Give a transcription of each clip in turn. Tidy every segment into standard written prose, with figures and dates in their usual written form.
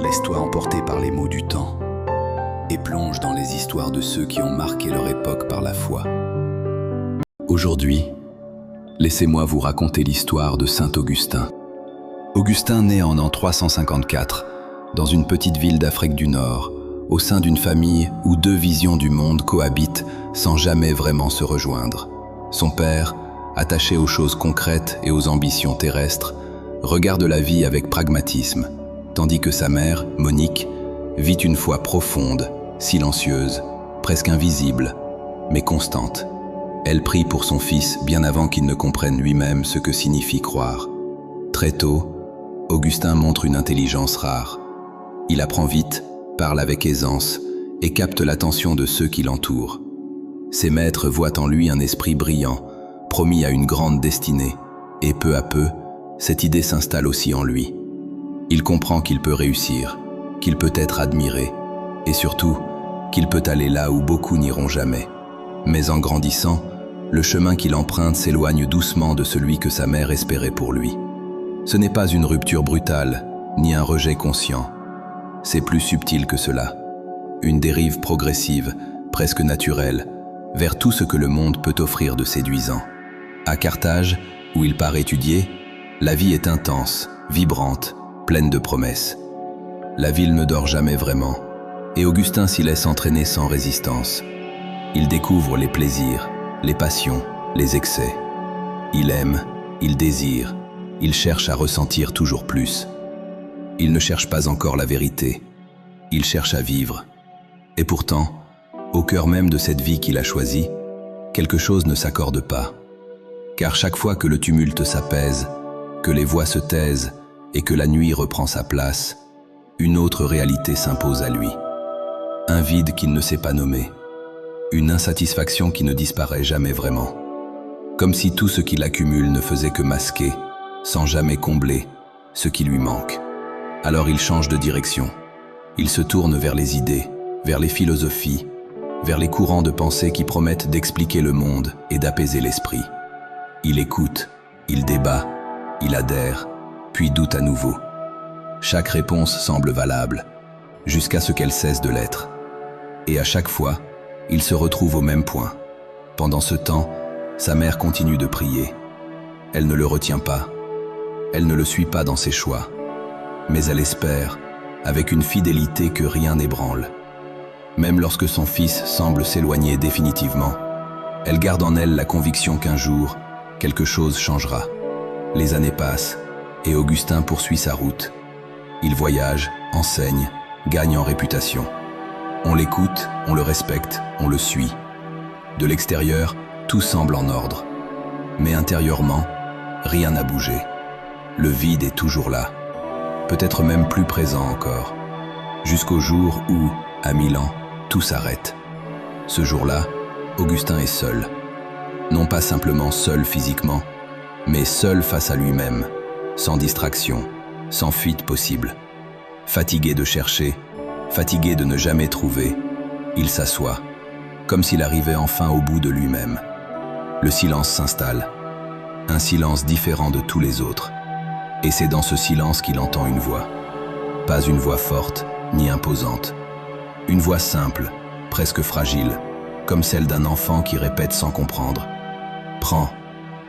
Laisse-toi emporter par les mots du temps et plonge dans les histoires de ceux qui ont marqué leur époque par la foi. Aujourd'hui, laissez-moi vous raconter l'histoire de Saint Augustin. Augustin naît en an 354, dans une petite ville d'Afrique du Nord, au sein d'une famille où deux visions du monde cohabitent sans jamais vraiment se rejoindre. Son père, attaché aux choses concrètes et aux ambitions terrestres, regarde la vie avec pragmatisme, tandis que sa mère, Monique, vit une foi profonde, silencieuse, presque invisible, mais constante. Elle prie pour son fils bien avant qu'il ne comprenne lui-même ce que signifie croire. Très tôt, Augustin montre une intelligence rare. Il apprend vite, parle avec aisance et capte l'attention de ceux qui l'entourent. Ses maîtres voient en lui un esprit brillant, promis à une grande destinée, et peu à peu, cette idée s'installe aussi en lui. Il comprend qu'il peut réussir, qu'il peut être admiré, et surtout, qu'il peut aller là où beaucoup n'iront jamais. Mais en grandissant, le chemin qu'il emprunte s'éloigne doucement de celui que sa mère espérait pour lui. Ce n'est pas une rupture brutale, ni un rejet conscient. C'est plus subtil que cela. Une dérive progressive, presque naturelle, vers tout ce que le monde peut offrir de séduisant. À Carthage, où il part étudier, la vie est intense, vibrante, pleine de promesses. La ville ne dort jamais vraiment, et Augustin s'y laisse entraîner sans résistance. Il découvre les plaisirs, les passions, les excès. Il aime, il désire, il cherche à ressentir toujours plus. Il ne cherche pas encore la vérité, il cherche à vivre. Et pourtant, au cœur même de cette vie qu'il a choisie, quelque chose ne s'accorde pas. Car chaque fois que le tumulte s'apaise, que les voix se taisent et que la nuit reprend sa place, une autre réalité s'impose à lui. Un vide qu'il ne sait pas nommer, une insatisfaction qui ne disparaît jamais vraiment. Comme si tout ce qu'il accumule ne faisait que masquer, sans jamais combler, ce qui lui manque. Alors il change de direction. Il se tourne vers les idées, vers les philosophies, vers les courants de pensée qui promettent d'expliquer le monde et d'apaiser l'esprit. Il écoute, il débat, il adhère, puis doute à nouveau. Chaque réponse semble valable, jusqu'à ce qu'elle cesse de l'être. Et à chaque fois, il se retrouve au même point. Pendant ce temps, sa mère continue de prier. Elle ne le retient pas. Elle ne le suit pas dans ses choix. Mais elle espère, avec une fidélité que rien n'ébranle. Même lorsque son fils semble s'éloigner définitivement, elle garde en elle la conviction qu'un jour, quelque chose changera. Les années passent, et Augustin poursuit sa route. Il voyage, enseigne, gagne en réputation. On l'écoute, on le respecte, on le suit. De l'extérieur, tout semble en ordre. Mais intérieurement, rien n'a bougé. Le vide est toujours là, peut-être même plus présent encore, jusqu'au jour où, à Milan, tout s'arrête. Ce jour-là, Augustin est seul. Non pas simplement seul physiquement, mais seul face à lui-même, sans distraction, sans fuite possible. Fatigué de chercher, fatigué de ne jamais trouver, il s'assoit, comme s'il arrivait enfin au bout de lui-même. Le silence s'installe, un silence différent de tous les autres. Et c'est dans ce silence qu'il entend une voix. Pas une voix forte, ni imposante. Une voix simple, presque fragile, comme celle d'un enfant qui répète sans comprendre. « Prends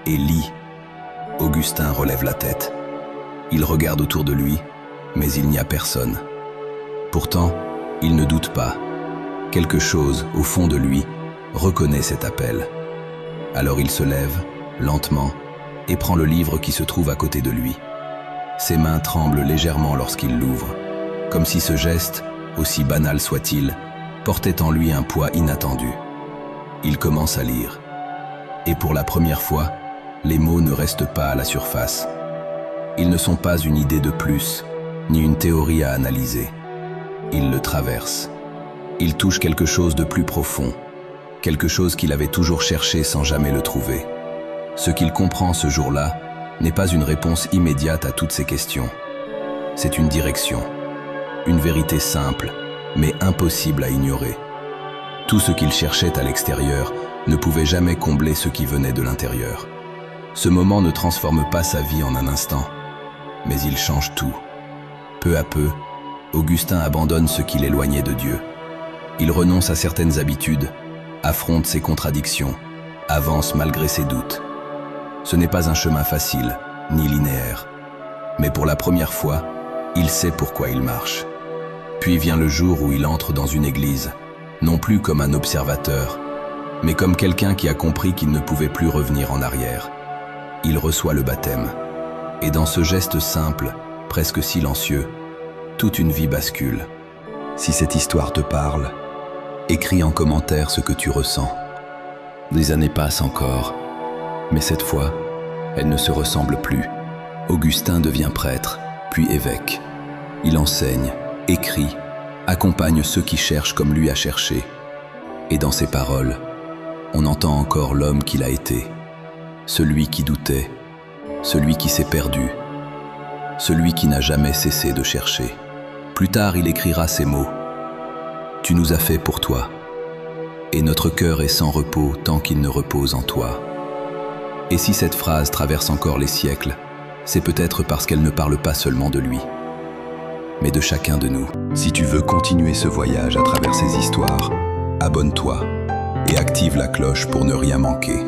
et lis ». Augustin relève la tête. Il regarde autour de lui, mais il n'y a personne. Pourtant, il ne doute pas. Quelque chose, au fond de lui, reconnaît cet appel. Alors il se lève, lentement, et prend le livre qui se trouve à côté de lui. Ses mains tremblent légèrement lorsqu'il l'ouvre, comme si ce geste, aussi banal soit-il, portait en lui un poids inattendu. Il commence à lire. Et pour la première fois, les mots ne restent pas à la surface. Ils ne sont pas une idée de plus, ni une théorie à analyser. Ils le traversent. Ils touchent quelque chose de plus profond, quelque chose qu'il avait toujours cherché sans jamais le trouver. Ce qu'il comprend ce jour-là n'est pas une réponse immédiate à toutes ces questions. C'est une direction, une vérité simple, mais impossible à ignorer. Tout ce qu'il cherchait à l'extérieur ne pouvait jamais combler ce qui venait de l'intérieur. Ce moment ne transforme pas sa vie en un instant, mais il change tout. Peu à peu, Augustin abandonne ce qui l'éloignait de Dieu. Il renonce à certaines habitudes, affronte ses contradictions, avance malgré ses doutes. Ce n'est pas un chemin facile, ni linéaire. Mais pour la première fois, il sait pourquoi il marche. Puis vient le jour où il entre dans une église, non plus comme un observateur, mais comme quelqu'un qui a compris qu'il ne pouvait plus revenir en arrière. Il reçoit le baptême. Et dans ce geste simple, presque silencieux, toute une vie bascule. Si cette histoire te parle, écris en commentaire ce que tu ressens. Des années passent encore, mais cette fois, elles ne se ressemblent plus. Augustin devient prêtre, puis évêque. Il enseigne, écrit, accompagne ceux qui cherchent comme lui a cherché. Et dans ses paroles, on entend encore l'homme qu'il a été, celui qui doutait, celui qui s'est perdu, celui qui n'a jamais cessé de chercher. Plus tard, il écrira ces mots. « Tu nous as fait pour toi, et notre cœur est sans repos tant qu'il ne repose en toi. » Et si cette phrase traverse encore les siècles, c'est peut-être parce qu'elle ne parle pas seulement de lui, mais de chacun de nous. Si tu veux continuer ce voyage à travers ces histoires, abonne-toi et active la cloche pour ne rien manquer.